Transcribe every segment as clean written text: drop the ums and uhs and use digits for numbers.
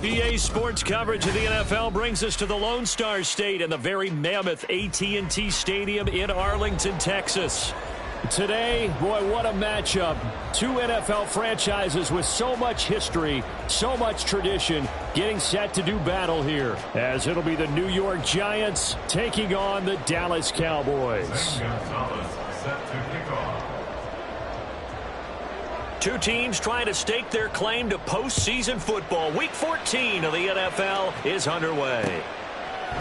EA Sports coverage of the NFL brings us to the Lone Star State and the very mammoth AT&T Stadium in Arlington, Texas. Today, boy, what a matchup. Two NFL franchises with so much history, so much tradition, getting set to do battle here, as it'll be the New York Giants taking on the Dallas Cowboys. Two teams trying to stake their claim to postseason football. Week 14 of the NFL is underway.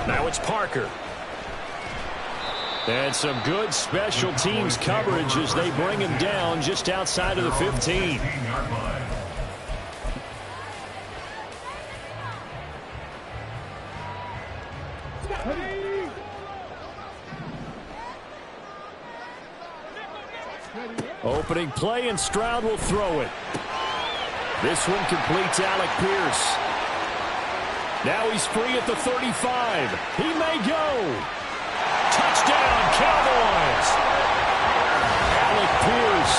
Now it's Parker. And some good special teams coverage as they bring him down just outside of the 15. Opening play, and Stroud will throw it. This one completes Alec Pierce. Now he's free at the 35. He may go. Touchdown, Cowboys. Alec Pierce,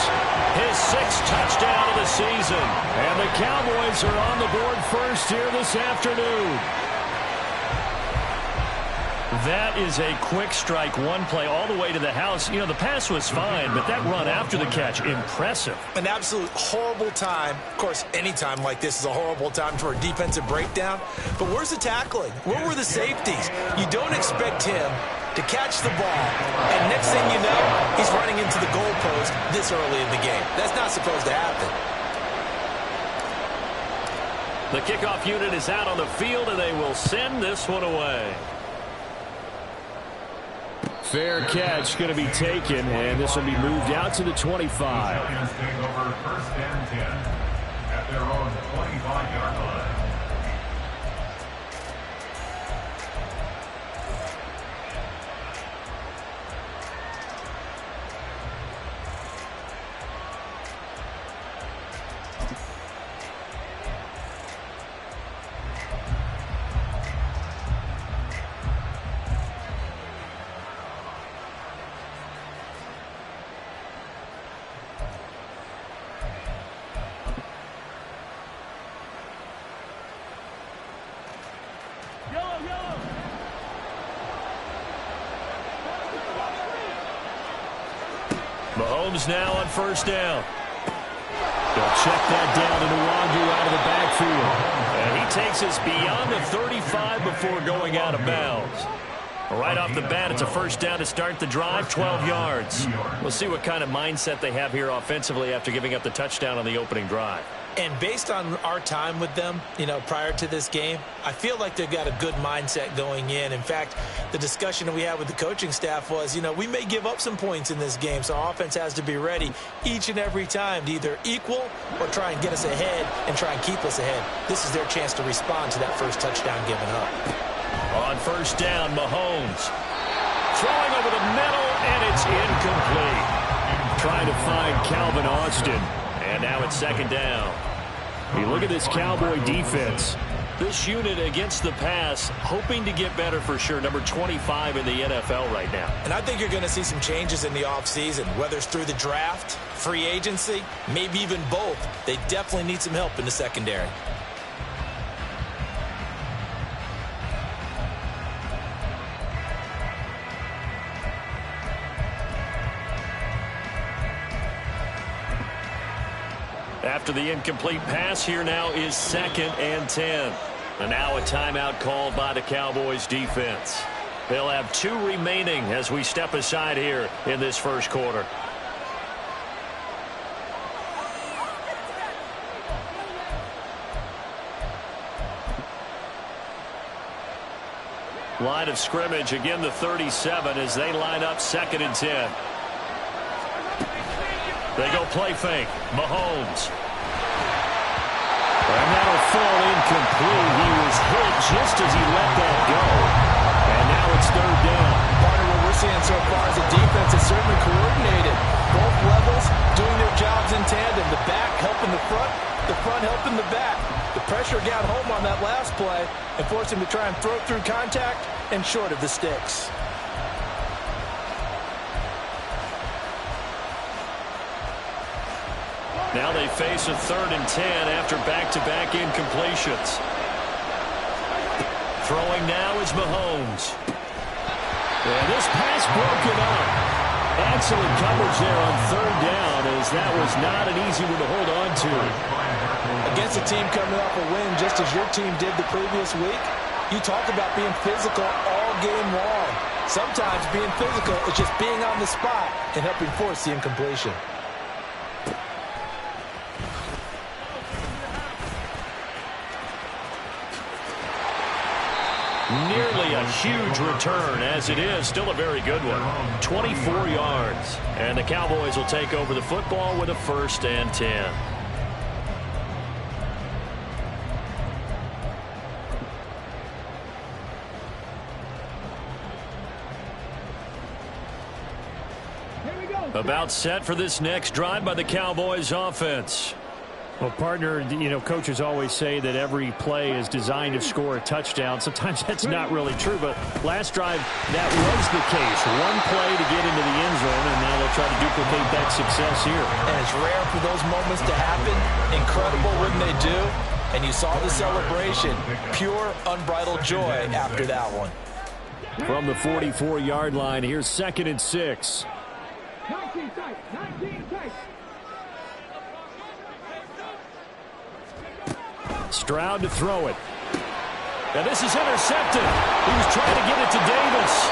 his sixth touchdown of the season. And the Cowboys are on the board first here this afternoon. That is a quick strike, one play all the way to the house. You know, the pass was fine, but that run after the catch, impressive. An absolute horrible time. Of course, any time like this is a horrible time for a defensive breakdown. But where's the tackling? Where were the safeties? You don't expect him to catch the ball, and next thing you know, he's running into the goalpost this early in the game. That's not supposed to happen. The kickoff unit is out on the field, and they will send this one away. Fair catch going to be taken, and this will be moved out to the 25. Giants take over first and 10 at their own 25-yard line. Mahomes now on first down. They'll check that down to Nwangu out of the backfield. And he takes us beyond the 35 before going out of bounds. Right off the bat, it's a first down to start the drive, 12 yards. We'll see what kind of mindset they have here offensively after giving up the touchdown on the opening drive. And based on our time with them, prior to this game, I feel like they've got a good mindset going in. In fact, the discussion that we had with the coaching staff was, we may give up some points in this game, so our offense has to be ready each and every time to either equal or try and get us ahead and try and keep us ahead. This is their chance to respond to that first touchdown given up. On first down, Mahomes throwing over the middle, and it's incomplete. Trying to find Calvin Austin. And now it's second down. You look at this Cowboy defense. This unit against the pass, hoping to get better for sure. Number 25 in the NFL right now. And I think you're going to see some changes in the offseason, whether it's through the draft, free agency, maybe even both. They definitely need some help in the secondary. After the incomplete pass, here now is second and 10. And now a timeout called by the Cowboys defense. They'll have two remaining as we step aside here in this first quarter. Line of scrimmage, again the 37 as they line up second and 10. They go play fake. Mahomes. And that'll fall incomplete. He was hit just as he let that go. And now it's third down. Part of what we're seeing so far is the defense is certainly coordinated. Both levels doing their jobs in tandem. The back helping the front helping the back. The pressure got home on that last play and forced him to try and throw through contact and short of the sticks. Now they face a 3rd and 10 after back-to-back incompletions. Throwing now is Mahomes. And this pass broken up. Excellent coverage there on third down, as that was not an easy one to hold on to. Against a team coming off a win just as your team did the previous week, you talk about being physical all game long. Sometimes being physical is just being on the spot and helping force the incompletion. Nearly a huge return, as it is still a very good one. 24 yards. And the Cowboys will take over the football with a 1st and 10. About set for this next drive by the Cowboys offense. Well, partner, coaches always say that every play is designed to score a touchdown. Sometimes that's not really true, but last drive, that was the case. One play to get into the end zone, and now they'll try to duplicate that success here. And it's rare for those moments to happen. Incredible when they do. And you saw the celebration. Pure, unbridled joy after that one. From the 44-yard line, here's 2nd and 6. 19 tight. Stroud to throw it. And this is intercepted. He was trying to get it to Davis.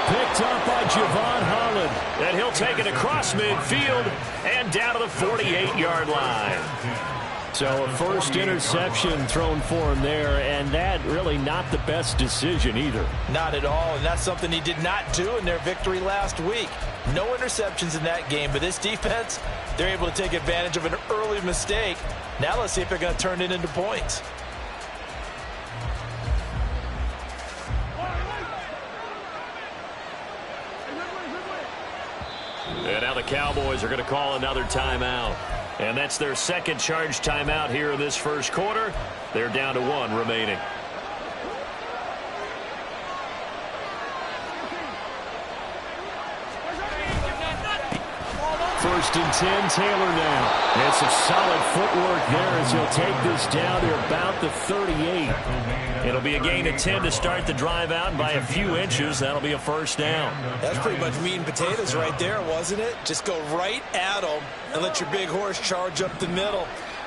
Picked up by Javon Holland. And he'll take it across midfield and down to the 48-yard line. So a first interception thrown for him there, and that really not the best decision either. Not at all, and that's something he did not do in their victory last week. No interceptions in that game, but this defense, they're able to take advantage of an early mistake. Now let's see if they're going to turn it into points. And now the Cowboys are going to call another timeout. And that's their second charge timeout here in this first quarter. They're down to 1 remaining. First and 10, Taylor now. And some solid footwork there as he'll take this down to about the 38. It'll be a gain of 10 to start the drive out, and by a few inches, that'll be a first down. That's pretty much meat and potatoes right there, wasn't it? Just go right at them and let your big horse charge up the middle.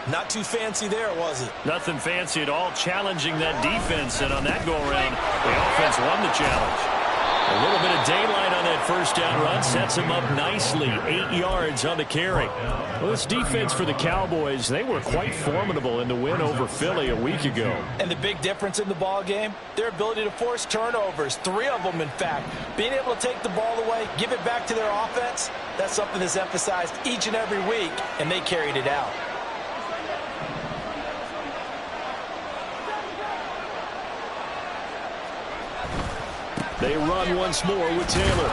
Not too fancy there, was it? Nothing fancy at all, challenging that defense, and on that go-around, the offense won the challenge. A little bit of daylight on that first down run sets him up nicely. 8 yards on the carry. Well, this defense for the Cowboys, they were quite formidable in the win over Philly a week ago. And the big difference in the ball game, their ability to force turnovers. 3 of them, in fact. Being able to take the ball away, give it back to their offense, that's something that's emphasized each and every week, and they carried it out. They run once more with Taylor.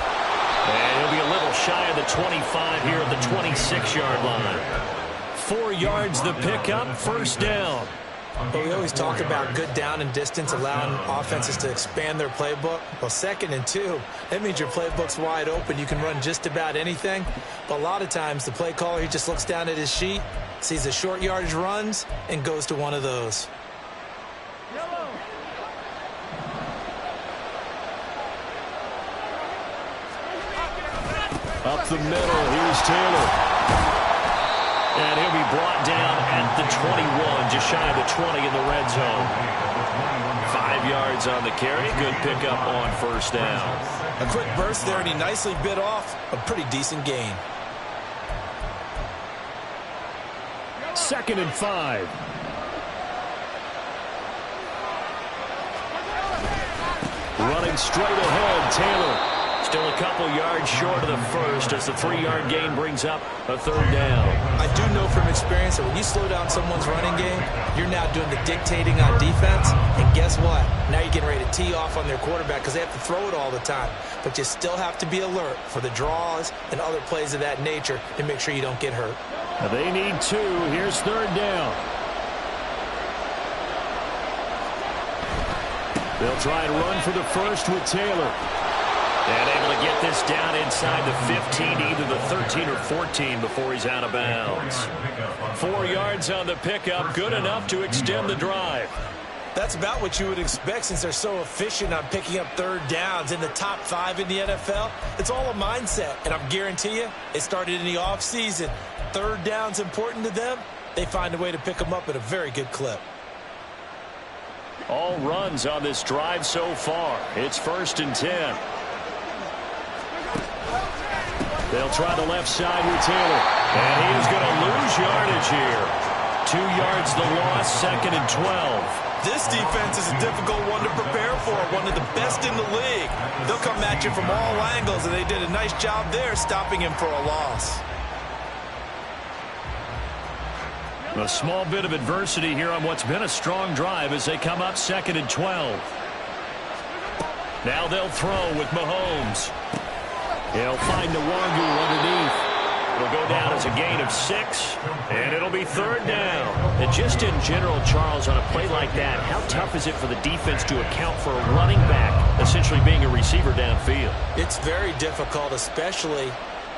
And he'll be a little shy of the 25 here at the 26-yard line. 4 yards the pickup, first down. Well, we always talk about good down and distance, allowing offenses to expand their playbook. Well, 2nd and 2, that means your playbook's wide open. You can run just about anything. But a lot of times, the play caller, he just looks down at his sheet, sees the short yardage runs, and goes to one of those. Up the middle, here's Taylor. And he'll be brought down at the 21, just shy of the 20 in the red zone. 5 yards on the carry, good pickup on first down. A quick burst there, and he nicely bit off a pretty decent gain. 2nd and 5. Running straight ahead, Taylor. Still a couple yards short of the first as the 3-yard gain brings up a third down. I do know from experience that when you slow down someone's running game, you're now doing the dictating on defense. And guess what? Now you're getting ready to tee off on their quarterback because they have to throw it all the time. But you still have to be alert for the draws and other plays of that nature and make sure you don't get hurt. They need 2. Here's third down. They'll try and run for the first with Taylor. And able to get this down inside the 15, either the 13 or 14 before he's out of bounds. 4 yards on the pickup, good enough to extend the drive. That's about what you would expect since they're so efficient on picking up third downs in the top 5 in the NFL. It's all a mindset, and I guarantee you it started in the offseason. Third down's important to them. They find a way to pick them up at a very good clip. All runs on this drive so far. It's 1st and 10. They'll try the left side with Taylor. And he is going to lose yardage here. 2 yards the loss, 2nd and 12. This defense is a difficult one to prepare for, one of the best in the league. They'll come at you from all angles, and they did a nice job there stopping him for a loss. A small bit of adversity here on what's been a strong drive as they come up 2nd and 12. Now they'll throw with Mahomes. He'll find Nwangu underneath. It'll go down as a gain of 6, and it'll be 3rd down. And just in general, Charles, on a play like that, how tough is it for the defense to account for a running back essentially being a receiver downfield? It's very difficult, especially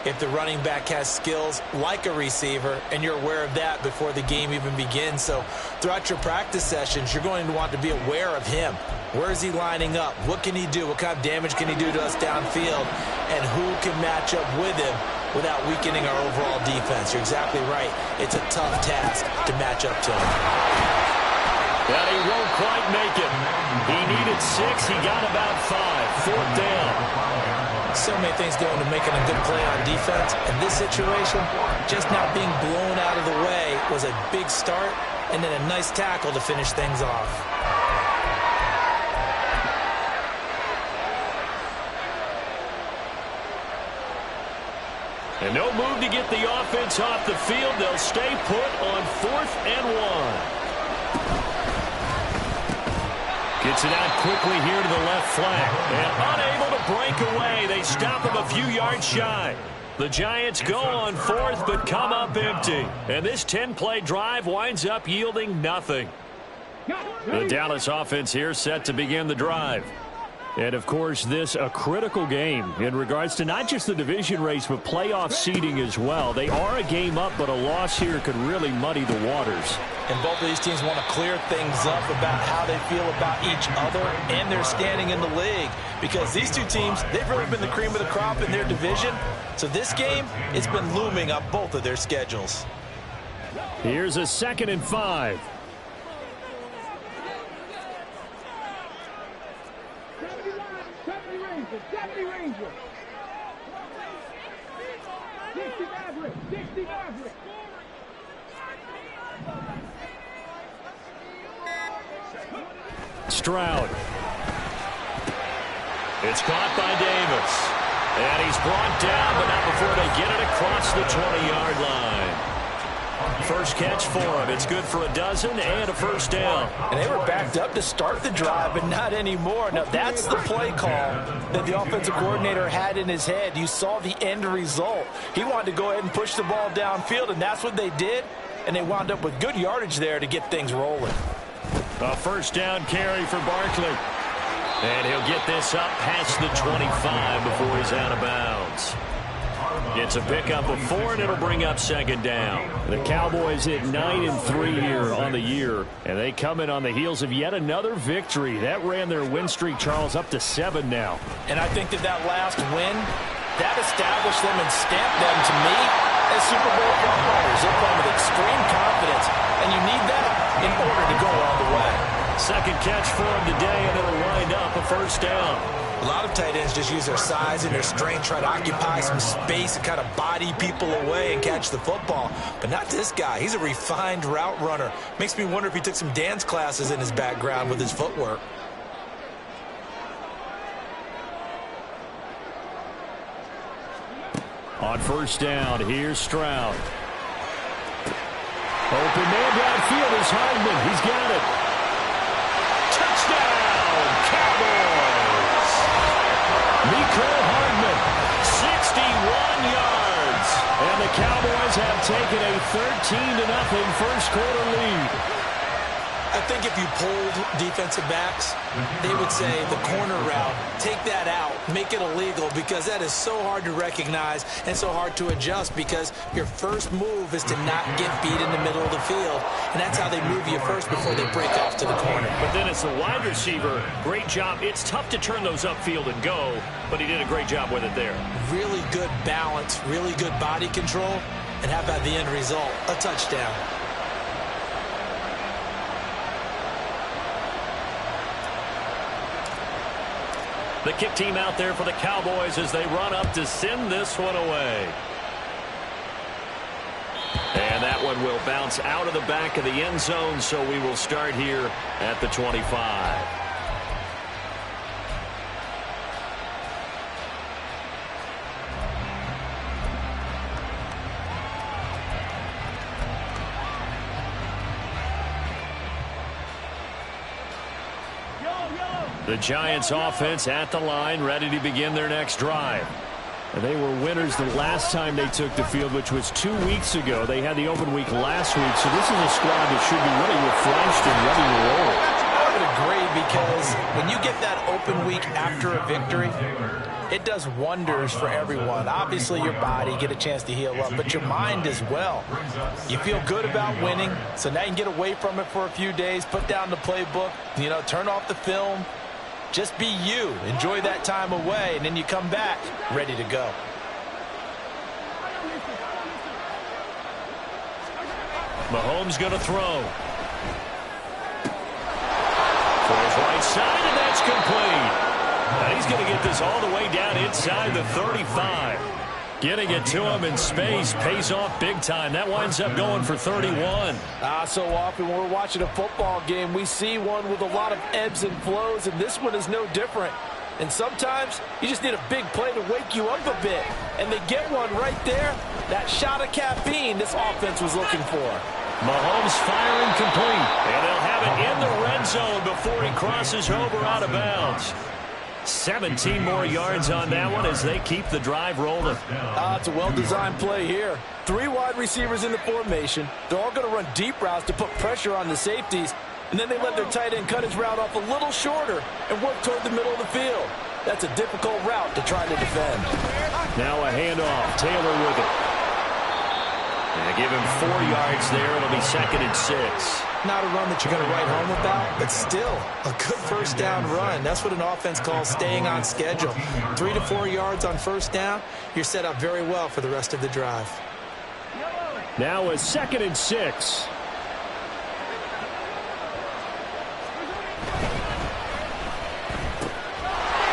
if the running back has skills like a receiver, and you're aware of that before the game even begins. So throughout your practice sessions, you're going to want to be aware of him. Where is he lining up? What can he do? What kind of damage can he do to us downfield? And who can match up with him without weakening our overall defense? You're exactly right. It's a tough task to match up to him. But he won't quite make it. He needed 6. He got about 5. 4th down. So many things go into making a good play on defense. In this situation, just not being blown out of the way was a big start, and then a nice tackle to finish things off. And no move to get the offense off the field. They'll stay put on 4th and 1. Gets it out quickly here to the left flank. And unable to break away. They stop him a few yards shy. The Giants go on 4th but come up empty. And this 10-play drive winds up yielding nothing. The Dallas offense here set to begin the drive. And, of course, this a critical game in regards to not just the division race, but playoff seeding as well. They are a game up, but a loss here could really muddy the waters. And both of these teams want to clear things up about how they feel about each other and their standing in the league. Because these two teams, they've really been the cream of the crop in their division. So this game, it's been looming on both of their schedules. Here's a 2nd and 5. Stroud. It's caught by Davis. And he's brought down, but not before they get it across the 20-yard line. First catch for him. It's good for a dozen and a 1st down. And they were backed up to start the drive, but not anymore. Now, that's the play call that the offensive coordinator had in his head. You saw the end result. He wanted to go ahead and push the ball downfield, and that's what they did. And they wound up with good yardage there to get things rolling. A 1st down carry for Barkley. And he'll get this up past the 25 before he's out of bounds. It's a pickup of 4, and it'll bring up 2nd down. The Cowboys hit 9-3 here on the year, and they come in on the heels of yet another victory. That ran their win streak, Charles, up to 7 now. And I think that last win, that established them and stamped them, to me, as Super Bowl frontrunners. They're playing with extreme confidence, and you need that in order to go all the way. 2nd catch for him today, and it'll wind up a 1st down. A lot of tight ends just use their size and their strength, try to occupy some space and kind of body people away and catch the football. But not this guy. He's a refined route runner. Makes me wonder if he took some dance classes in his background with his footwork. On 1st down, here's Stroud. Open man downfield is Hardman. He's got it. Touchdown, Cowboys! Mecole Hardman, 61 yards. And the Cowboys have taken a 13-0 first quarter lead. I I think if you polled defensive backs, they would say the corner route, take that out, make it illegal, because that is so hard to recognize and so hard to adjust, because your first move is to not get beat in the middle of the field, and that's how they move you first before they break off to the corner. But then as the wide receiver, great job. It's tough to turn those upfield and go, but he did a great job with it there. Really good balance, really good body control, and how about the end result? A touchdown. The kick team out there for the Cowboys as they run up to send this one away. And that one will bounce out of the back of the end zone, so we will start here at the 25. The Giants offense at the line, ready to begin their next drive. And they were winners the last time they took the field, which was 2 weeks ago. They had the open week last week, so this is a squad that should be really refreshed and ready to roll. I would agree, because when you get that open week after a victory, it does wonders for everyone. Obviously, your body, get a chance to heal up, but your mind as well. You feel good about winning, so now you can get away from it for a few days, put down the playbook, turn off the film. Just be you. Enjoy that time away, and then you come back ready to go. Mahomes going to throw. For his right side, and that's complete. And he's going to get this all the way down inside the 35. Getting it to him in space pays off big time. That winds up going for 31. So often when we're watching a football game, we see one with a lot of ebbs and flows, and this one is no different. And sometimes you just need a big play to wake you up a bit. And they get one right there. That shot of caffeine this offense was looking for. Mahomes firing complete. And they'll have it in the red zone before he crosses over out of bounds. 17 more yards on that one as they keep the drive rolling. It's a well-designed play here. 3 wide receivers in the formation. They're all going to run deep routes to put pressure on the safeties. And then they let their tight end cut his route off a little shorter and work toward the middle of the field. That's a difficult route to try to defend. Now a handoff. Taylor with it. And give him 4 yards there. It'll be 2nd and 6. Not a run that you're going to write home about, but still a good first down run. That's what an offense calls staying on schedule. 3 to 4 yards on first down, you're set up very well for the rest of the drive. Now a 2nd and 6.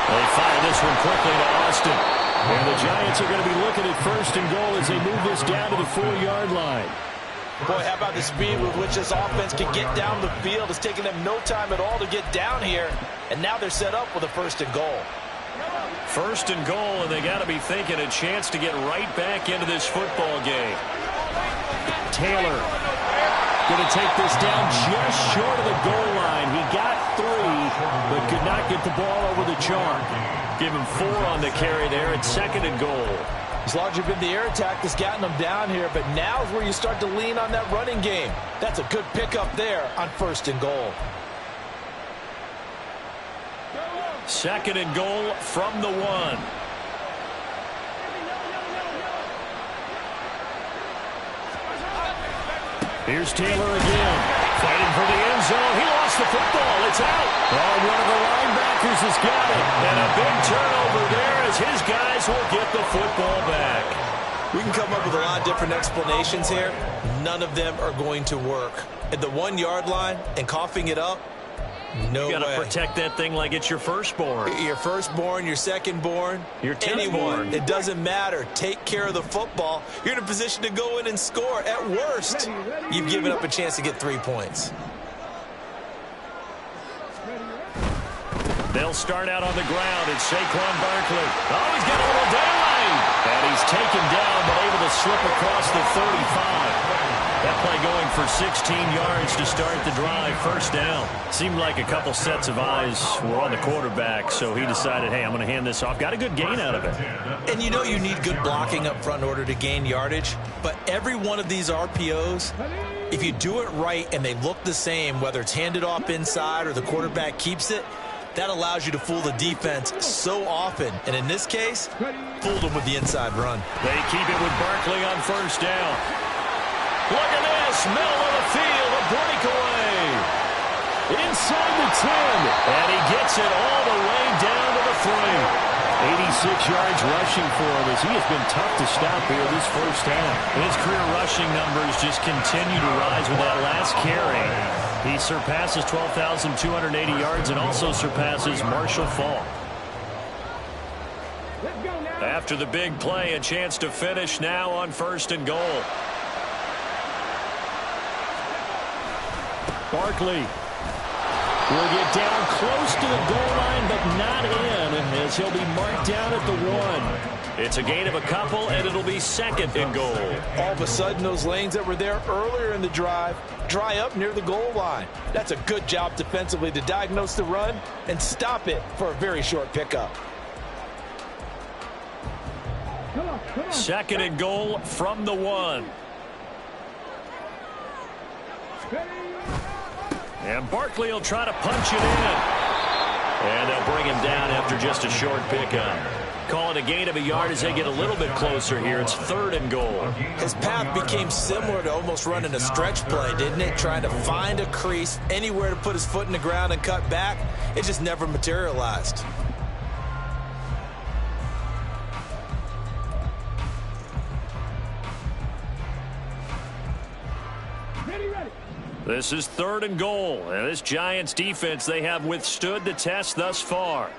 They fire this one quickly to Austin. And the Giants are going to be looking at 1st and goal as they move this down to the 4-yard line. Boy, how about the speed with which this offense can get down the field? It's taking them no time at all to get down here. And now they're set up with a 1st and goal. 1st and goal, and they got to be thinking a chance to get right back into this football game. Taylor going to take this down just short of the goal line. He got 3, but could not get the ball over the chalk. Give him 4 on the carry there at 2nd and goal. As long as you've been the air attack that's gotten them down here, but now is where you start to lean on that running game. That's a good pickup there on 1st and goal. 2nd and goal from the 1. Here's Taylor again. Fighting for the end zone. He lost the football. It's out. Oh, one of the linebackers has got it. And a big turnover there as his guys will get the football back. We can come up with a lot of different explanations here. None of them are going to work. At the 1-yard line and coughing it up, no way. You got to protect that thing like it's your firstborn. Your firstborn, your secondborn, your anyone. It doesn't matter. Take care of the football. You're in a position to go in and score. At worst, you've given up a chance to get 3 points. They'll start out on the ground. It's Saquon Barkley. Oh, he's got a little daylight. And he's taken down, but able to slip across the 35. That play going for 16 yards to start the drive. 1st down. Seemed like a couple sets of eyes were on the quarterback, so he decided, hey, I'm going to hand this off. Got a good gain out of it. And you know you need good blocking up front in order to gain yardage, but every one of these RPOs if you do it right and they look the same, whether it's handed off inside or the quarterback keeps it, that allows you to fool the defense so often. And in this case, fooled them with the inside run. They keep it with Barkley on first down. Look at this, middle of the field, a breakaway. Inside the 10, and he gets it all the way down to the 3. 86 yards rushing for him as he has been tough to stop here this first half. His career rushing numbers just continue to rise with that last carry. He surpasses 12,280 yards and also surpasses Marshall Faulk. After the big play, a chance to finish now on first and goal. Barkley will get down close to the goal line, but not in, as he'll be marked down at the 1. It's a gain of a couple, and it'll be second and goal. All of a sudden, those lanes that were there earlier in the drive dry up near the goal line. That's a good job defensively to diagnose the run and stop it for a very short pickup. Second and goal from the 1. And Barkley will try to punch it in. And they'll bring him down after just a short pickup. Call it a gain of a yard as they get a little bit closer here. It's third and goal. His path became similar to almost running a stretch play, didn't it? Trying to find a crease, anywhere to put his foot in the ground and cut back. It just never materialized. This is third and goal. And this Giants defense, they have withstood the test thus far.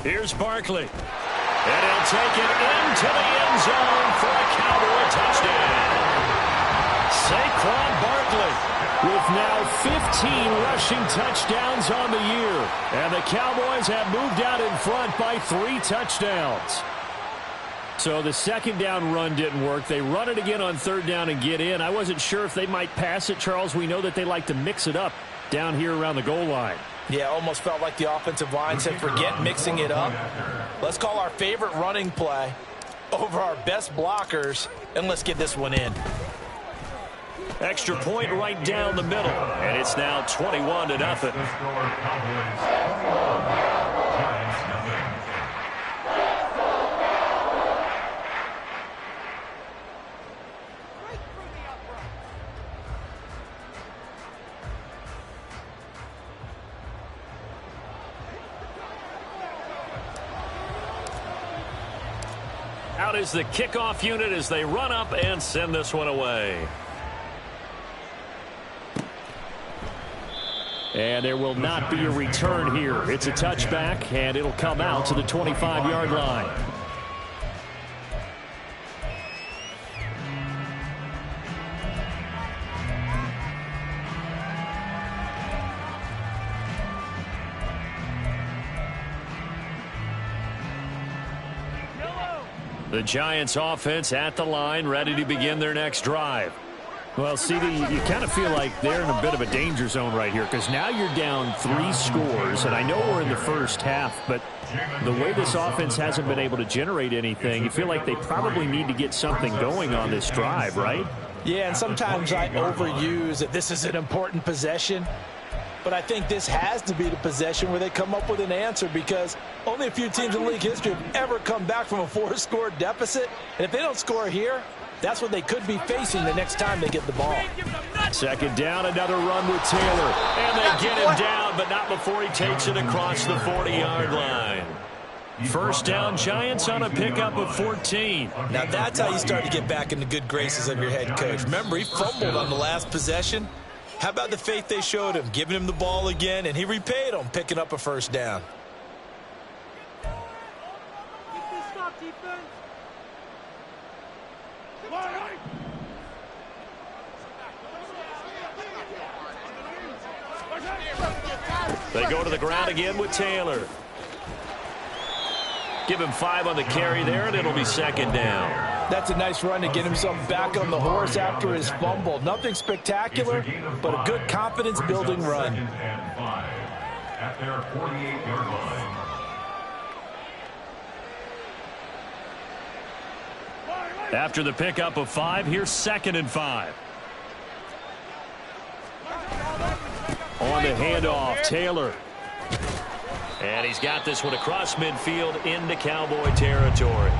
Here's Barkley. And he'll take it into the end zone for a Cowboy touchdown. Saquon Barkley with now 15 rushing touchdowns on the year. And the Cowboys have moved out in front by 3 touchdowns. So the second down run didn't work. They run it again on third down and get in. I wasn't sure if they might pass it, Charles. We know that they like to mix it up down here around the goal line. Yeah, almost felt like the offensive line said, forget mixing it up. Let's call our favorite running play over our best blockers, and let's get this one in. Extra point right down the middle, and it's now 21-0. Out is the kickoff unit as they run up and send this one away. And there will not be a return here. It's a touchback, and it'll come out to the 25-yard line. The Giants offense at the line, ready to begin their next drive. Well, CD, you kind of feel like they're in a bit of a danger zone right here because now you're down 3 scores, and I know we're in the first half, but the way this offense hasn't been able to generate anything, you feel like they probably need to get something going on this drive, right? Yeah, and sometimes I overuse that this is an important possession, but I think this has to be the possession where they come up with an answer because only a few teams in league history have ever come back from a 4-score deficit, and if they don't score here, that's what they could be facing the next time they get the ball. Second down, another run with Taylor. And they get him down, but not before he takes it across the 40-yard line. First down, Giants on a pickup of 14. Now that's how you start to get back in the good graces of your head coach. Remember, he fumbled on the last possession. How about the faith they showed him, giving him the ball again, and he repaid them, picking up a first down. They go to the ground again with Taylor. Give him 5 on the carry there, and it'll be second down. That's a nice run to get himself back on the horse after his fumble. Nothing spectacular, but a good confidence-building run. at their 48-yard line. After the pickup of 5, here's 2nd and 5. On the handoff, Taylor. And he's got this one across midfield into Cowboy territory.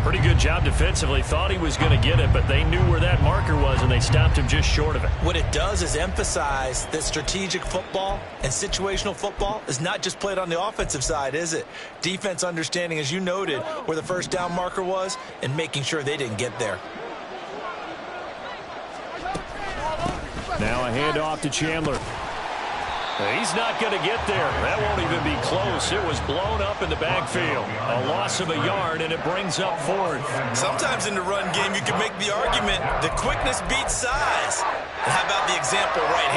Pretty good job defensively. Thought he was going to get it, but they knew where that marker was, and they stopped him just short of it. What it does is emphasize that strategic football and situational football is not just played on the offensive side, is it? Defense understanding, as you noted, where the first down marker was and making sure they didn't get there. Now a handoff to Chandler. He's not going to get there. That won't even be close. It was blown up in the backfield. A loss of a yard, and it brings up 4th. Sometimes in the run game, you can make the argument that quickness beats size. And how about the example right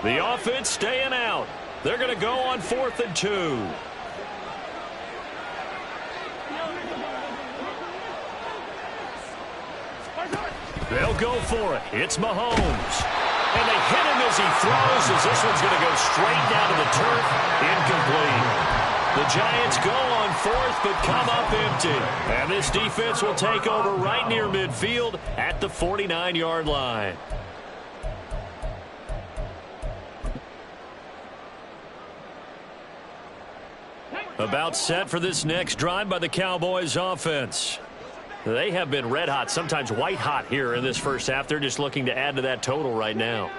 here? The offense staying out. They're going to go on 4th and 2. They'll go for it. It's Mahomes. And they hit him as he throws, as this one's going to go straight down to the turf. Incomplete. The Giants go on 4th, but come up empty. And this defense will take over right near midfield at the 49-yard line. About set for this next drive by the Cowboys offense. They have been red hot, sometimes white hot here in this first half. They're just looking to add to that total right now.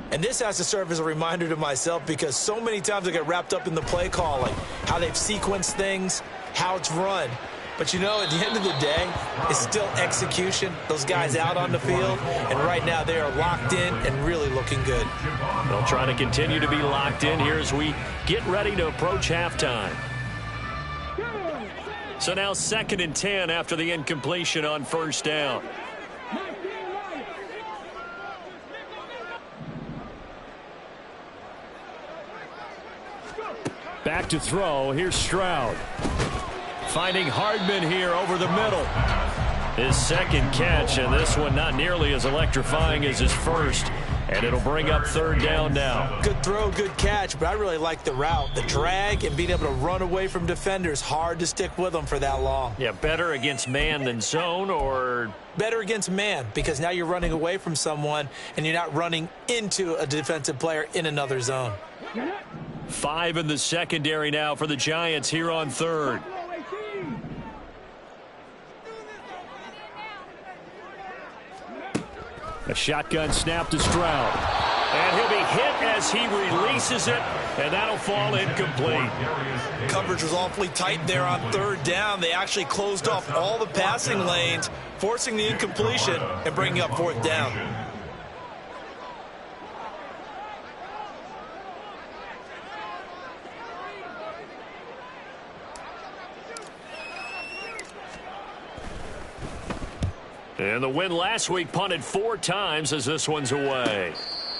And this has to serve as a reminder to myself, because so many times I get wrapped up in the play call, like how they've sequenced things, how it's run. But, you know, at the end of the day, it's still execution. Those guys out on the field, and right now they are locked in and really looking good. They'll try to continue to be locked in here as we get ready to approach halftime. So now 2nd and 10 after the incompletion on 1st down. Back to throw. Here's Stroud. Finding Hardman here over the middle. His 2nd catch, and this one not nearly as electrifying as his first. And it'll bring up 3rd down now. Good throw, good catch, but I really like the route. The drag and being able to run away from defenders. Hard to stick with them for that long. Yeah, better against man than zone, or? Better against man, because now you're running away from someone and you're not running into a defensive player in another zone. 5 in the secondary now for the Giants here on 3rd. A shotgun snap to Stroud. And he'll be hit as he releases it, and that'll fall incomplete. Coverage was awfully tight there on 3rd down. They actually closed off all the passing lanes, forcing the incompletion and bringing up 4th down. And the win last week punted 4 times as this one's away.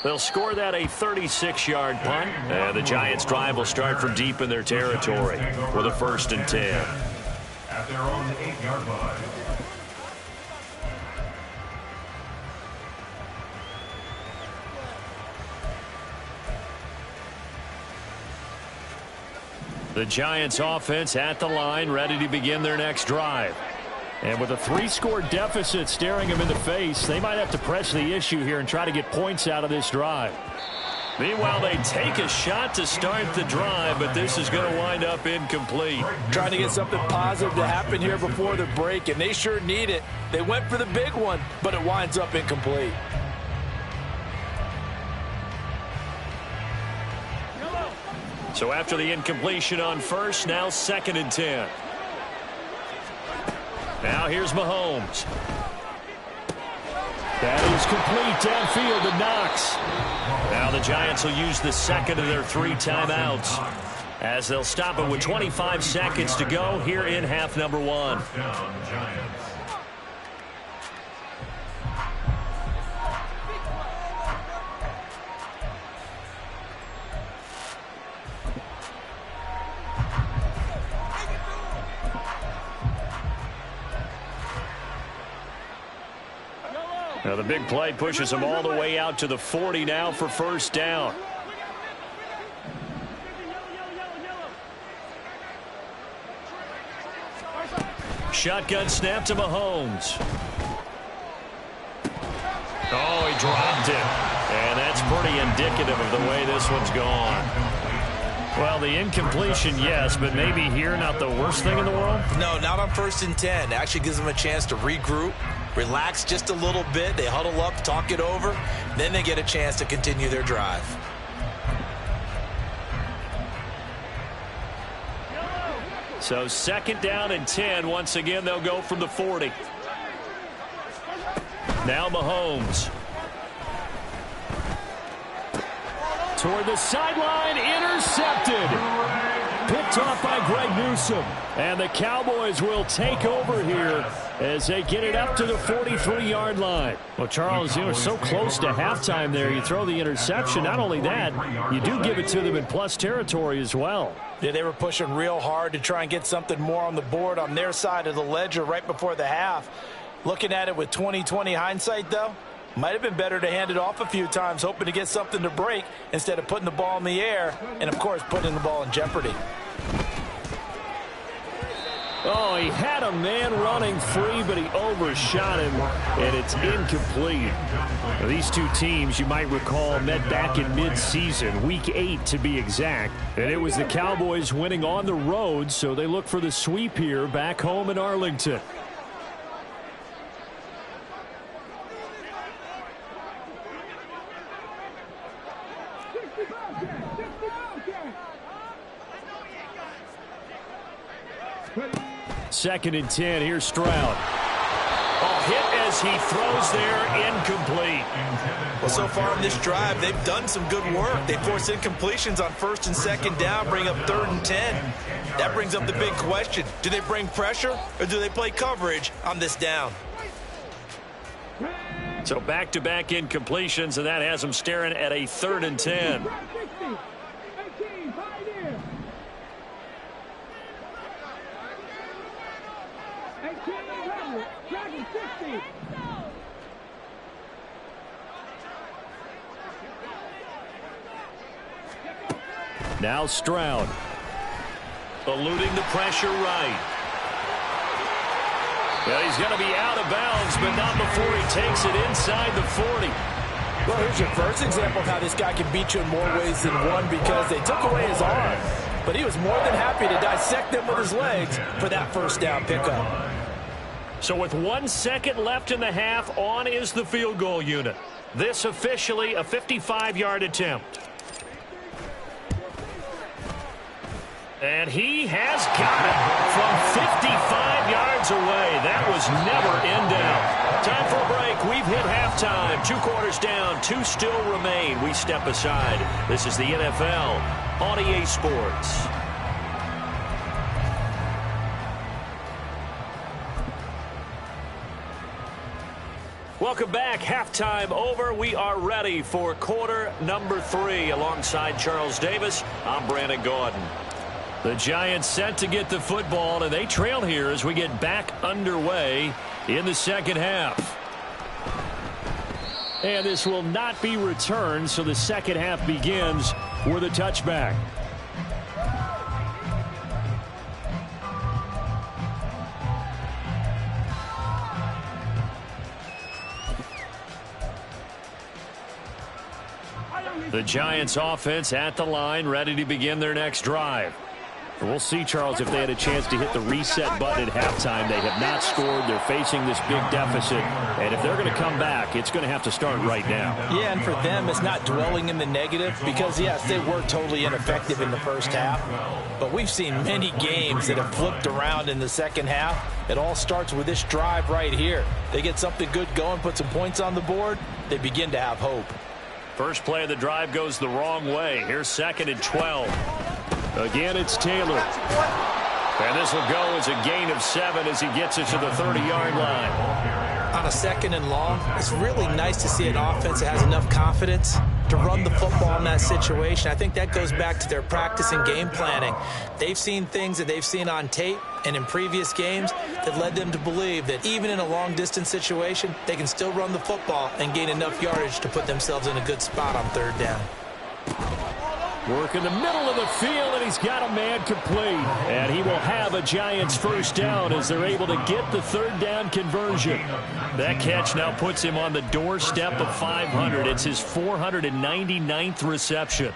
They'll score that a 36-yard punt. And the Giants' drive will start from deep in their territory with a 1st and 10. At their own 8-yard line. The Giants' offense at the line, ready to begin their next drive. And with a 3-score deficit staring them in the face, they might have to press the issue here and try to get points out of this drive. Meanwhile, they take a shot to start the drive, but this is going to wind up incomplete. Trying to get something positive to happen here before the break, and they sure need it. They went for the big one, but it winds up incomplete. So after the incompletion on 1st, now 2nd and 10. Now here's Mahomes. That is complete downfield to Knox. Now the Giants will use the 2nd of their 3 timeouts as they'll stop it with 25 seconds to go here in half number 1. Now the big play pushes him all the way out to the 40 now for first down. Shotgun snap to Mahomes. Oh, he dropped it. And that's pretty indicative of the way this one's gone. Well, the incompletion, yes, but maybe here not the worst thing in the world? No, not on 1st and 10. Actually gives them a chance to regroup, relax just a little bit. They huddle up, talk it over. Then they get a chance to continue their drive. So 2nd down and 10. Once again, they'll go from the 40. Now Mahomes. Toward the sideline, intercepted. Picked off by Greg Newsome. And the Cowboys will take over here as they get it up to the 43-yard line. Well, Charles, you were so close to halftime there. You throw the interception. Not only that, you do give it to them in plus territory as well. Yeah, they were pushing real hard to try and get something more on the board on their side of the ledger right before the half. Looking at it with 20/20 hindsight, though, might have been better to hand it off a few times, hoping to get something to break instead of putting the ball in the air and, of course, putting the ball in jeopardy. Oh, he had a man running free, but he overshot him, and it's incomplete. Now, these two teams, you might recall, met back in mid-season, week 8 to be exact, and it was the Cowboys winning on the road, so they look for the sweep here back home in Arlington. Second and 10. Here's Stroud. Oh, hit as he throws there, incomplete. Well, so far in this drive, they've done some good work. They force incompletions on 1st and 2nd down, bring up 3rd and 10. That brings up the big question. Do they bring pressure or do they play coverage on this down? So back-to-back incompletions, and that has them staring at a 3rd and 10. Now Stroud. Eluding the pressure right. Well, he's going to be out of bounds, but not before he takes it inside the 40. Well, here's your first example of how this guy can beat you in more ways than one, because they took away his arm. But he was more than happy to dissect them with his legs for that first down pickup. So with 1 second left in the half, on is the field goal unit. This officially a 55-yard attempt. And he has got it from 55 yards away. That was never in doubt. Time for a break. We've hit halftime. 2 quarters down. 2 still remain. We step aside. This is the NFL on EA Sports. Welcome back. Halftime over. We are ready for quarter number 3. Alongside Charles Davis, I'm Brandon Gordon. The Giants set to get the football, and they trail here as we get back underway in the second half. And this will not be returned, so the second half begins with a touchback. The Giants offense at the line, ready to begin their next drive. We'll see, Charles, if they had a chance to hit the reset button at halftime. They have not scored. They're facing this big deficit. And if they're going to come back, it's going to have to start right now. Yeah, and for them, it's not dwelling in the negative because, yes, they were totally ineffective in the first half. But we've seen many games that have flipped around in the second half. It all starts with this drive right here. They get something good going, put some points on the board, they begin to have hope. First play of the drive goes the wrong way. Here's 2nd and 12. Again, it's Taylor. And this will go as a gain of 7 as he gets it to the 30-yard line. On a 2nd and long, it's really nice to see an offense that has enough confidence to run the football in that situation. I think that goes back to their practice and game planning. They've seen things that they've seen on tape and in previous games that led them to believe that even in a long-distance situation, they can still run the football and gain enough yardage to put themselves in a good spot on third down. Work in the middle of the field, and he's got a man complete. And he will have a Giants first down as they're able to get the third down conversion. That catch now puts him on the doorstep of 500. It's his 499th reception.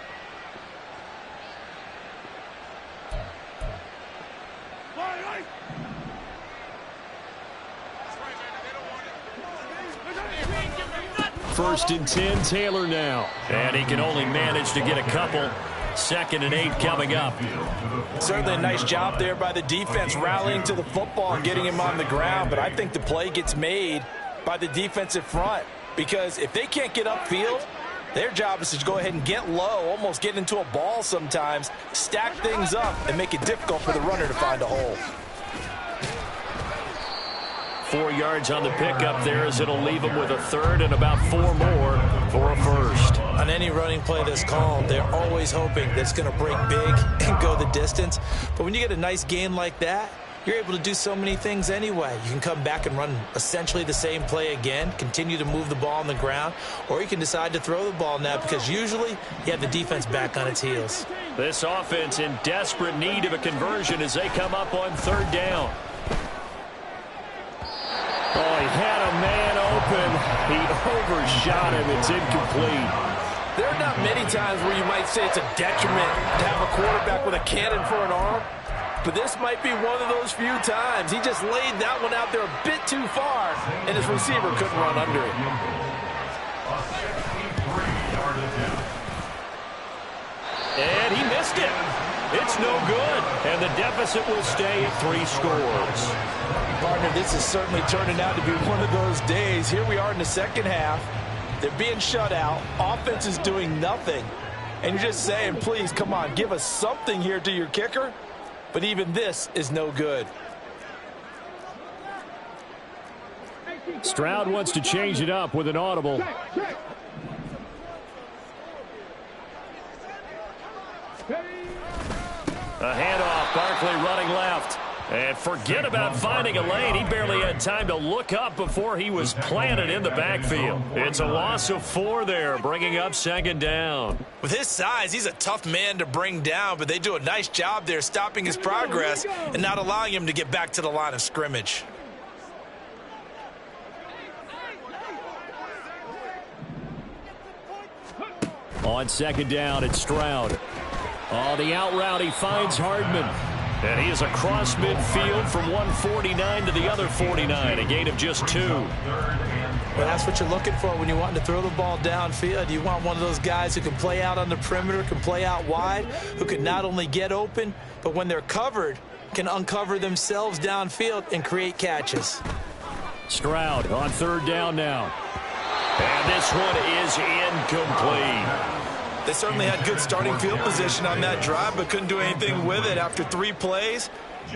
First and 10, Taylor now. And he can only manage to get a couple. 2nd and 8 coming up. Certainly a nice job there by the defense rallying to the football and getting him on the ground. But I think the play gets made by the defensive front. Because if they can't get upfield, their job is to go ahead and get low, almost get into a ball sometimes, stack things up, and make it difficult for the runner to find a hole. 4 yards on the pickup there as it'll leave him with a third and about 4 more for a first. On any running play that's called, they're always hoping that it's going to break big and go the distance. But when you get a nice gain like that, you're able to do so many things anyway. You can come back and run essentially the same play again, continue to move the ball on the ground, or you can decide to throw the ball now because usually you have the defense back on its heels. This offense in desperate need of a conversion as they come up on third down. Oh, he had a man open. He overshot him. It's incomplete. There are not many times where you might say it's a detriment to have a quarterback with a cannon for an arm, but this might be one of those few times. He just laid that one out there a bit too far, and his receiver couldn't run under it. And he missed it. It's no good. And the deficit will stay at 3 scores. Partner, this is certainly turning out to be one of those days. Here we are in the second half. They're being shut out. Offense is doing nothing. And you're just saying, please, come on, give us something here to your kicker. But even this is no good. Stroud wants to change it up with an audible. A handoff, Barkley running left. And forget about finding a lane. He barely had time to look up before he was planted in the backfield. It's a loss of 4 there, bringing up 2nd down. With his size, he's a tough man to bring down, but they do a nice job there stopping his progress and not allowing him to get back to the line of scrimmage. On 2nd down, it's Stroud. On the out route, he finds Hardman. And he is across midfield from 149 to the other 49, a gain of just 2. Well, that's what you're looking for when you're wanting to throw the ball downfield. You want one of those guys who can play out on the perimeter, can play out wide, who can not only get open, but when they're covered, can uncover themselves downfield and create catches. Stroud on 3rd down now. And this one is incomplete. They certainly had good starting field position on that drive, but couldn't do anything with it after 3 plays.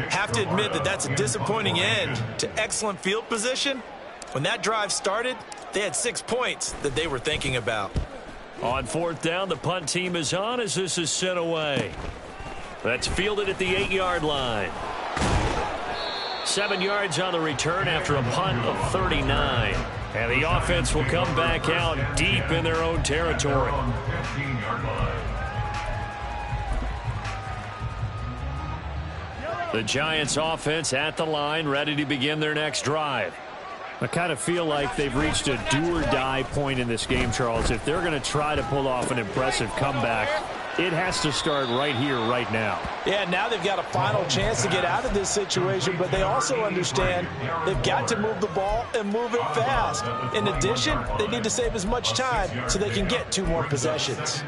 Have to admit that that's a disappointing end to excellent field position. When that drive started, they had 6 points that they were thinking about. On 4th down, the punt team is on as this is sent away. That's fielded at the 8-yard line. 7 yards on the return after a punt of 39. And the offense will come back out deep in their own territory. The Giants offense at the line, ready to begin their next drive. I kind of feel like they've reached a do-or-die point in this game, Charles. If they're going to try to pull off an impressive comeback, it has to start right here, right now. Yeah, now they've got a final chance to get out of this situation, but they also understand they've got to move the ball and move it fast. In addition, they need to save as much time so they can get 2 more possessions.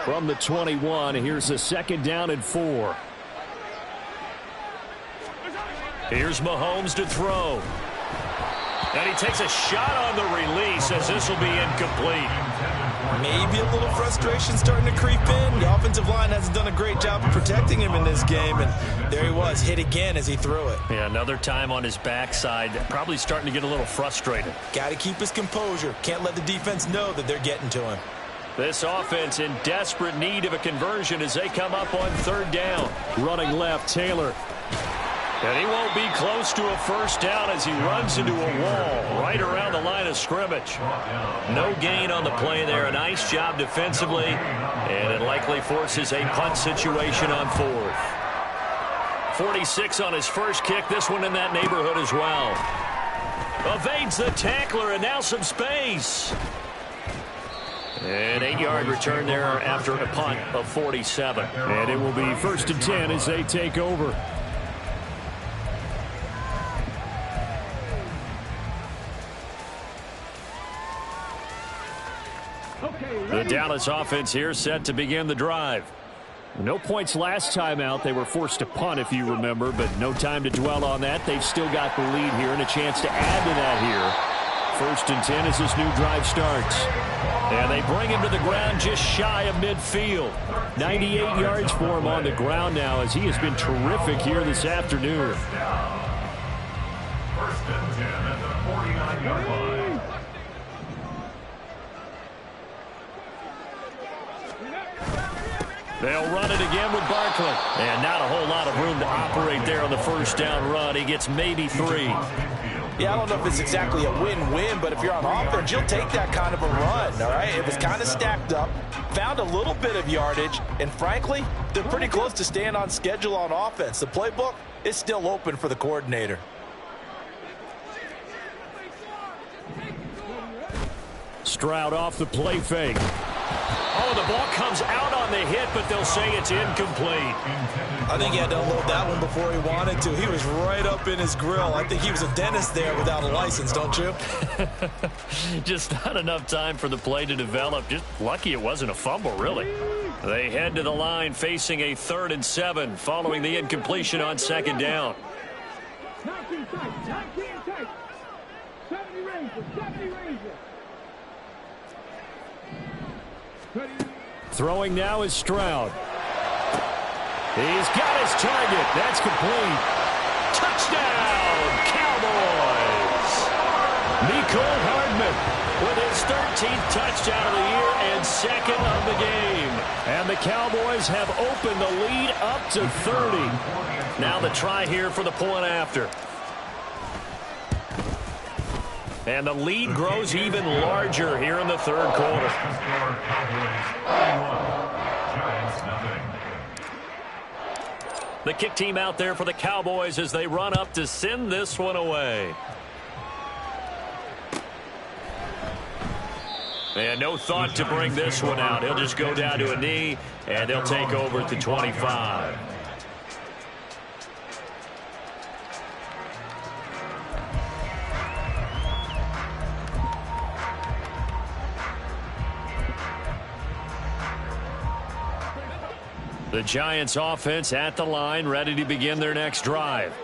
From the 21, here's a 2nd down and 4. Here's Mahomes to throw. And he takes a shot on the release as this will be incomplete. Maybe a little frustration starting to creep in. The offensive line hasn't done a great job of protecting him in this game, and there he was, hit again as he threw it. Yeah, another time on his backside, probably starting to get a little frustrated. Got to keep his composure. Can't let the defense know that they're getting to him. This offense in desperate need of a conversion as they come up on third down. Running left, Taylor. And he won't be close to a first down as he runs into a wall right around the line of scrimmage. No gain on the play there. A nice job defensively, and it likely forces a punt situation on fourth. 46 on his first kick. This one in that neighborhood as well. Evades the tackler, and now some space. An 8-yard return there after a punt of 47. And it will be 1st and 10 as they take over. The Dallas offense here set to begin the drive. No points last time out. They were forced to punt, if you remember, but no time to dwell on that. They've still got the lead here and a chance to add to that here. 1st and 10 as this new drive starts. And they bring him to the ground just shy of midfield. 98 yards for him on the ground now as he has been terrific here this afternoon. 1st and 10 at the 49-yard line. They'll run it again with Barkley. And not a whole lot of room to operate there on the first down run. He gets maybe 3. Yeah, I don't know if it's exactly a win-win, but if you're on offense, you'll take that kind of a run, all right? It was kind of stacked up, found a little bit of yardage, and frankly, they're pretty close to staying on schedule on offense. The playbook is still open for the coordinator. Stroud off the play fake. Oh, the ball comes out on the hit, but they'll say it's incomplete. I think he had to unload that one before he wanted to. He was right up in his grill. I think he was a dentist there without a license, don't you? Just not enough time for the play to develop. Just lucky it wasn't a fumble, really. They head to the line facing a 3rd and 7 following the incompletion on 2nd down. 19 tight, 19 tight. 70 Rangers, 70 Rangers. Throwing now is Stroud. He's got his target. That's complete. Touchdown, Cowboys! Mecole Hardman With his 13th touchdown of the year and 2nd of the game. And the Cowboys have opened the lead up to 30. Now the try here for the point after. And the lead grows even larger here in the 3rd quarter. The kick team out there for the Cowboys as they run up to send this one away. And no thought to bring this one out. He'll just go down to a knee, and they'll take over at the 25. The Giants offense at the line, ready to begin their next drive.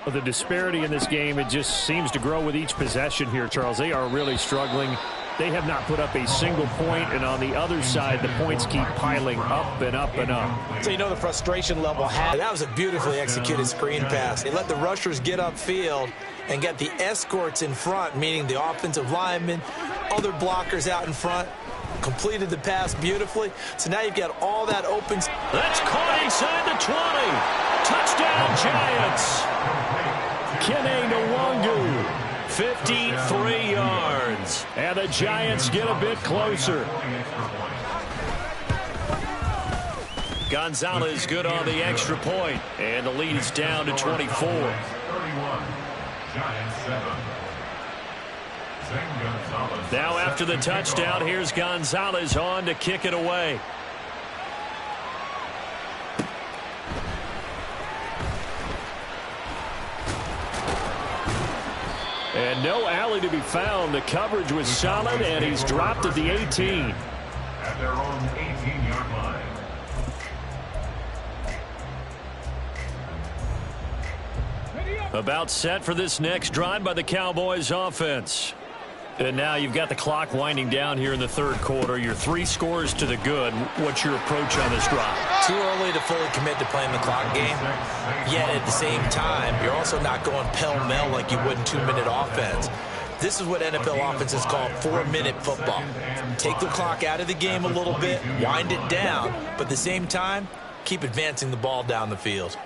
The disparity in this game, it just seems to grow with each possession here, Charles. They are really struggling. They have not put up a single point, and on the other side, the points keep piling up and up and up. So you know the frustration level had. That was a beautifully executed screen pass. They let the rushers get upfield and get the escorts in front, meaning the offensive linemen, other blockers out in front. Completed the pass beautifully. So now you've got all that open. That's caught inside the 20. Touchdown, Giants. Kene Nwangu. 53 yards. And the Giants get a bit closer. Gonzalez good on the extra point. And the lead is down to 24. 31. Giants 7. Now after the touchdown, here's Gonzalez on to kick it away. And no alley to be found. The coverage was solid, and he's dropped at the 18. At their own 18-yard line. Ready up, About set for this next drive by the Cowboys offense. And now you've got the clock winding down here in the third quarter. Your 3 scores to the good. What's your approach on this drive? Too early to fully commit to playing the clock game. Yet at the same time, you're also not going pell-mell like you would in 2-minute offense. This is what NFL offenses call 4-minute football. Take the clock out of the game a little bit, wind it down, but at the same time, keep advancing the ball down the field.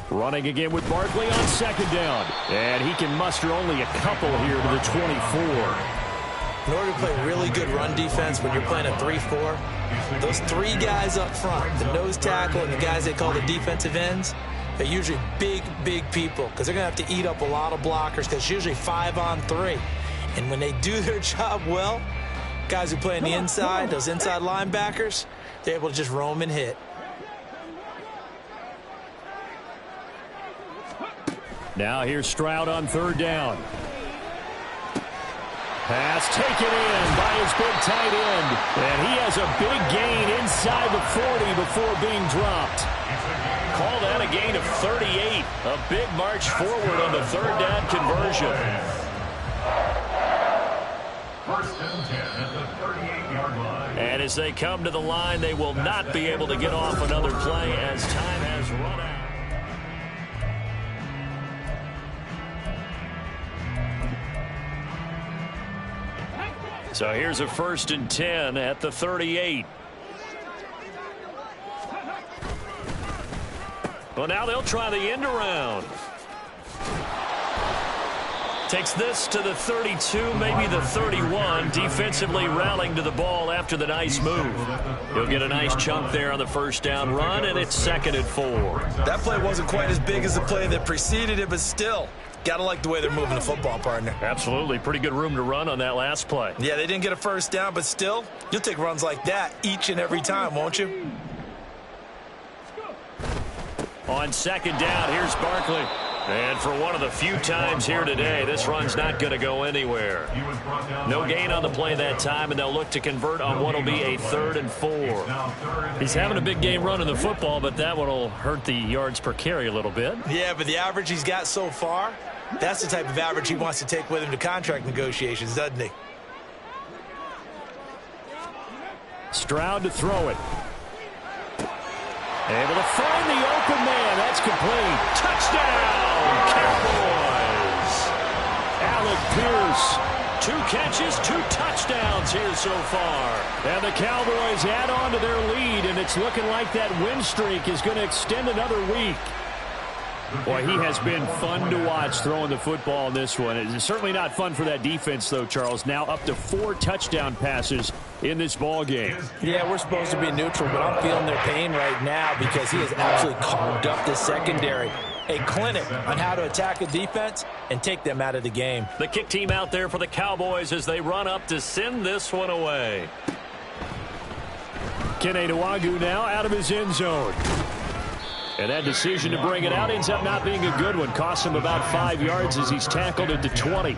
Running again with Barkley on second down. And he can muster only a couple here to the 24. In order to play really good run defense when you're playing a 3-4, those 3 guys up front, the nose tackle and the guys they call the defensive ends, they're usually big, big people because they're going to have to eat up a lot of blockers because it's usually 5-on-3. And when they do their job well, guys who play on the inside, those inside linebackers, they're able to just roam and hit. Now here's Stroud on third down. Pass taken in by his big tight end. And he has a big gain inside the 40 before being dropped. Call that a gain of 38. A big march forward on the third down conversion. First and 10 at the 38-yard line. And as they come to the line, they will not be able to get off another play as time has run out. So here's a first and 10 at the 38. Well, now they'll try the end around. Takes this to the 32, maybe the 31. Defensively rallying to the ball after the nice move. He'll get a nice chunk there on the first down run, and it's 2nd and 4. That play wasn't quite as big as the play that preceded it, but still, got to like the way they're moving the football, partner. Absolutely. Pretty good room to run on that last play. Yeah, they didn't get a first down, but still, you'll take runs like that each and every time, won't you? On second down, here's Barkley. And for one of the few times here today, this run's not going to go anywhere. No gain on the play that time, and they'll look to convert on what will be a 3rd and 4. He's having a big game running the football, but that one will hurt the yards per carry a little bit. Yeah, but the average he's got so far, that's the type of average he wants to take with him to contract negotiations, doesn't he? Stroud to throw it. Able to find the open man. That's complete. Touchdown, Cowboys. Alec Pierce, 2 catches, 2 touchdowns here so far. And the Cowboys add on to their lead, and it's looking like that win streak is going to extend another week. Boy, he has been fun to watch throwing the football in this one. It's certainly not fun for that defense, though, Charles. Now up to 4 touchdown passes in this ball game. Yeah, we're supposed to be neutral, but I'm feeling their pain right now because he has absolutely carved up the secondary. A clinic on how to attack a defense and take them out of the game. The kick team out there for the Cowboys as they run up to send this one away. Kene Nwangwu now out of his end zone. And that decision to bring it out ends up not being a good one. Costs him about 5 yards as he's tackled at the 20.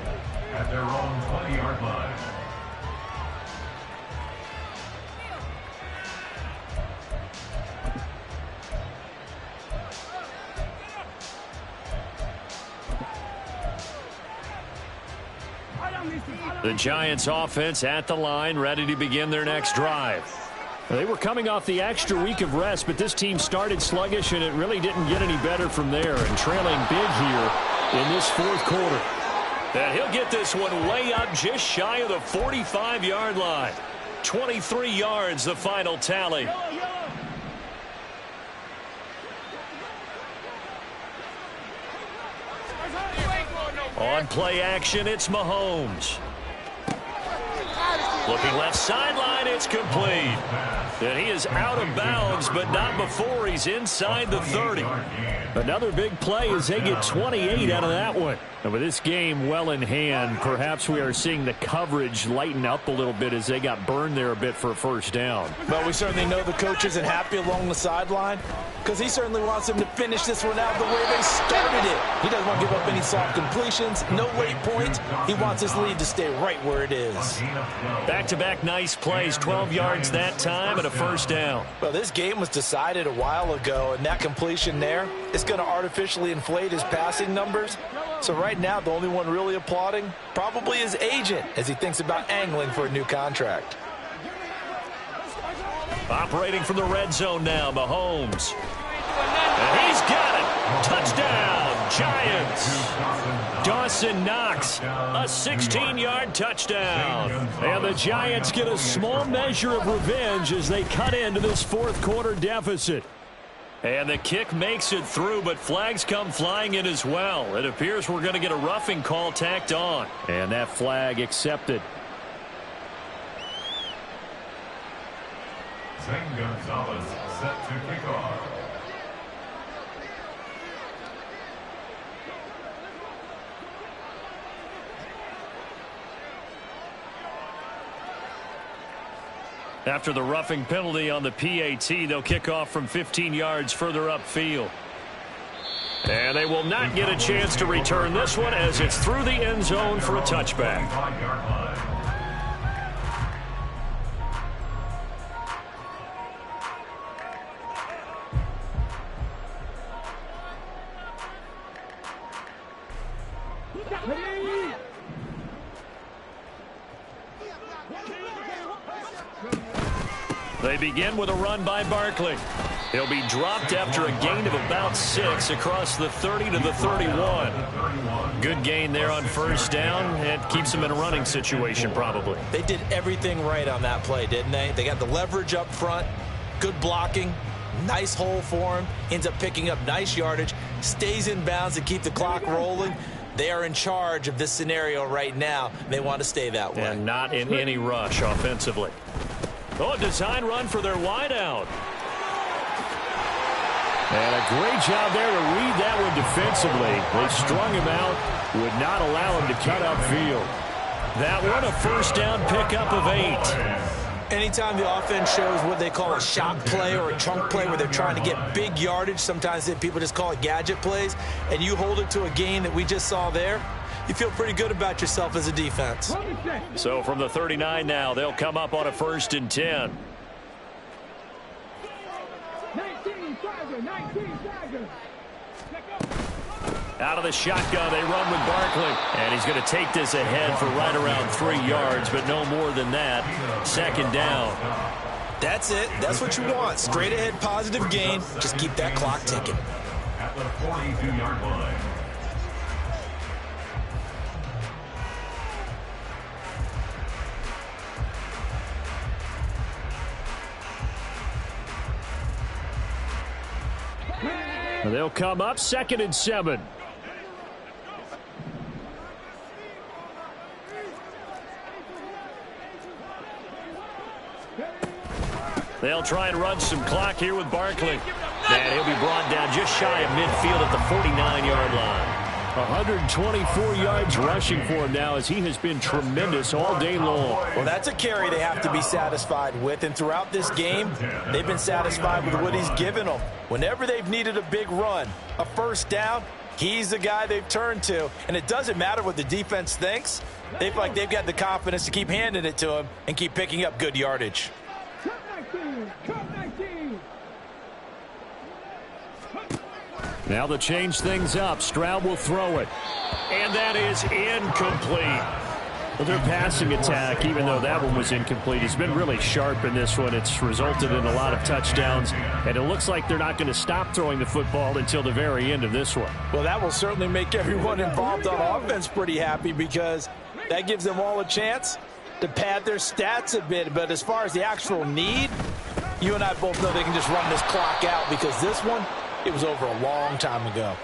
At their own 20-yard line. The Giants offense at the line, ready to begin their next drive. They were coming off the extra week of rest, but this team started sluggish, and it really didn't get any better from there. And trailing big here in this 4th quarter. And he'll get this one way up just shy of the 45-yard line. 23 yards, the final tally. On play action, it's Mahomes. Looking left sideline. line. It's complete. And he is out of bounds, but not before he's inside the 30. Another big play as they get 28 out of that one. And with this game well in hand, perhaps we are seeing the coverage lighten up a little bit as they got burned there a bit for a first down. Well, we certainly know the coach isn't happy along the sideline because he certainly wants them to finish this one out the way they started it. He doesn't want to give up any soft completions, no late points. He wants his lead to stay right where it is. Back-to-back nice plays, 12 yards that time and a first down. Well, this game was decided a while ago, and that completion there is going to artificially inflate his passing numbers. So right now, the only one really applauding probably his agent as he thinks about angling for a new contract. Operating from the red zone now, Mahomes. And he's got it. Touchdown, Giants. Dawson Knox, a 16-yard touchdown. And the Giants get a small measure of revenge as they cut into this fourth quarter deficit. And the kick makes it through, but flags come flying in as well. It appears we're going to get a roughing call tacked on. And that flag accepted. Zane Gonzalez set to kick off. After the roughing penalty on the PAT, they'll kick off from 15 yards further upfield. And they will not get a chance to return this one as it's through the end zone for a touchback. They begin with a run by Barkley. He'll be dropped after a gain of about 6 across the 30 to the 31. Good gain there on first down. It keeps them in a running situation probably. They did everything right on that play, didn't they? They got the leverage up front, good blocking, nice hole for him, ends up picking up nice yardage, stays in bounds to keep the clock rolling. They are in charge of this scenario right now. They want to stay that way. And not in any rush offensively. Oh, a design run for their wideout. And a great job there to read that one defensively. They strung him out, would not allow him to cut upfield. That one a first down pickup of 8. Anytime the offense shows what they call a shot play or a chunk play where they're trying to get big yardage, sometimes people just call it gadget plays, and you hold it to a gain that we just saw there, you feel pretty good about yourself as a defense. So from the 39 now, they'll come up on a 1st and 10. 19 Tiger. Out of the shotgun, they run with Barkley. And he's going to take this ahead for right around 3 yards, but no more than that. 2nd down. That's it. That's what you want. Straight ahead positive gain. Just keep that clock ticking. At the 42-yard line. They'll come up 2nd and 7. They'll try and run some clock here with Barkley. And he'll be brought down just shy of midfield at the 49-yard line. 124 yards rushing for him now as he has been tremendous all day long. Well, that's a carry they have to be satisfied with, and throughout this game, they've been satisfied with what he's given them. Whenever they've needed a big run, a first down, he's the guy they've turned to, and it doesn't matter what the defense thinks. They feel like they've got the confidence to keep handing it to him and keep picking up good yardage. Now to change things up, Stroud will throw it. And that is incomplete. Well, their passing attack, even though that one was incomplete, has been really sharp in this one. It's resulted in a lot of touchdowns, and it looks like they're not going to stop throwing the football until the very end of this one. Well, that will certainly make everyone involved on offense pretty happy because that gives them all a chance to pad their stats a bit. But as far as the actual need, you and I both know they can just run this clock out because this one, it was over a long time ago.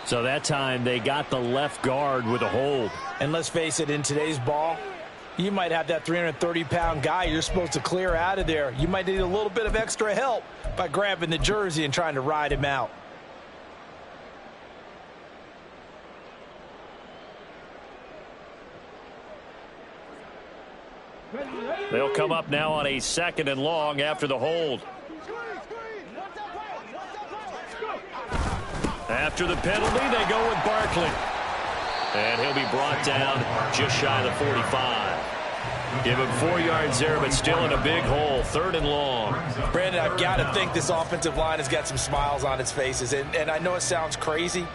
So that time they got the left guard with a hold. And let's face it, in today's ball, You might have that 330-pound guy you're supposed to clear out of there. You might need a little bit of extra help by grabbing the jersey and trying to ride him out. They'll come up now on a 2nd and long after the hold. After the penalty, they go with Barkley. And he'll be brought down just shy of the 45. Give him 4 yards there, but still in a big hole. 3rd and long. Brandon, I've got to think this offensive line has got some smiles on its faces. And I know it sounds crazy,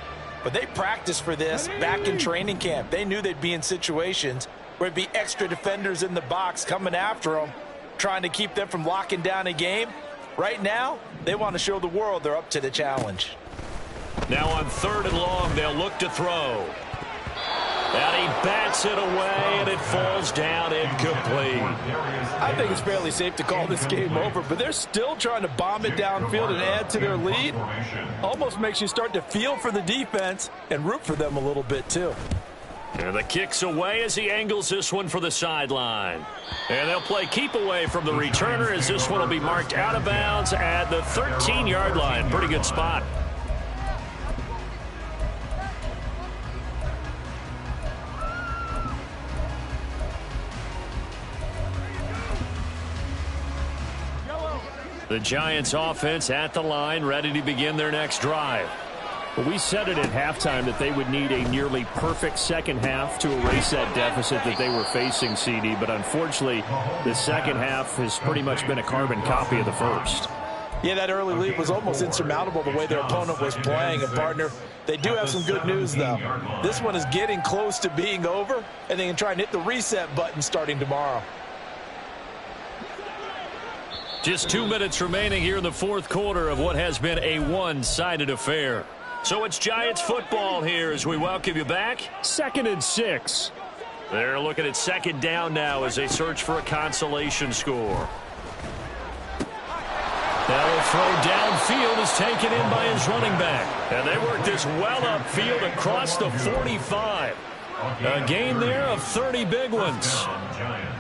but they practiced for this back in training camp. They knew they'd be in situations where it'd be extra defenders in the box coming after them, trying to keep them from locking down a game. Right now, they want to show the world they're up to the challenge. Now on 3rd and long, they'll look to throw. And he bats it away, and it falls down incomplete. I think it's fairly safe to call this game over, but they're still trying to bomb it downfield and add to their lead. Almost makes you start to feel for the defense and root for them a little bit, too. And the kick's away as he angles this one for the sideline. And they'll play keep away from the returner as this one will be marked out of bounds at the 13-yard line. Pretty good spot. The Giants offense at the line, ready to begin their next drive. Well, we said it at halftime that they would need a nearly perfect second half to erase that deficit that they were facing, CD. But unfortunately, the second half has pretty much been a carbon copy of the first. Yeah, that early lead was almost insurmountable the way their opponent was playing. And, partner, they do have some good news, though. This one is getting close to being over, and they can try and hit the reset button starting tomorrow. Just 2 minutes remaining here in the 4th quarter of what has been a one-sided affair. So it's Giants football here as we welcome you back. 2nd and 6. They're looking at 2nd down now as they search for a consolation score. Now a throw downfield is taken in by his running back. And they work this well upfield across the 45. A gain there of 30 big ones.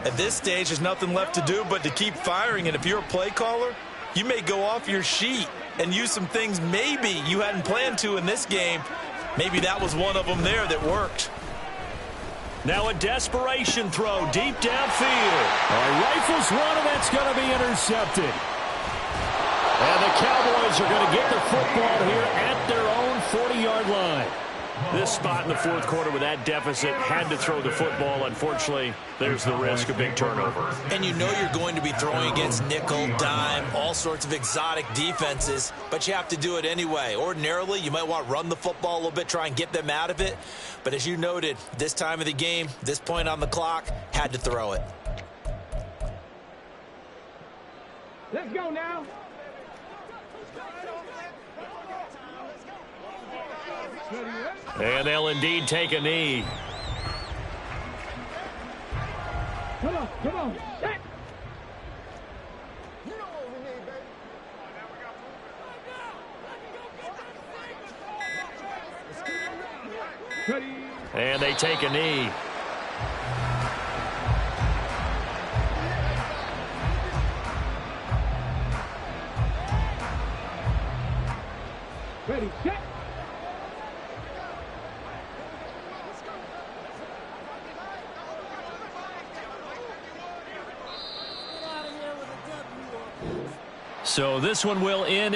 At this stage, there's nothing left to do but to keep firing. And if you're a play caller, you may go off your sheet and use some things maybe you hadn't planned to in this game. Maybe that was one of them there that worked. Now a desperation throw deep downfield. Rifles one, and that's going to be intercepted. And the Cowboys are going to get the football here at their own 40-yard line. This spot in the 4th quarter with that deficit had to throw the football. Unfortunately, there's the risk of big turnover. And you know you're going to be throwing against nickel, dime, all sorts of exotic defenses, but you have to do it anyway. Ordinarily, you might want to run the football a little bit, try and get them out of it. But as you noted, this time of the game, this point on the clock, had to throw it. Let's go now. And they'll indeed take a knee. Come on, set. And they take a knee. Ready, set. So this one will end in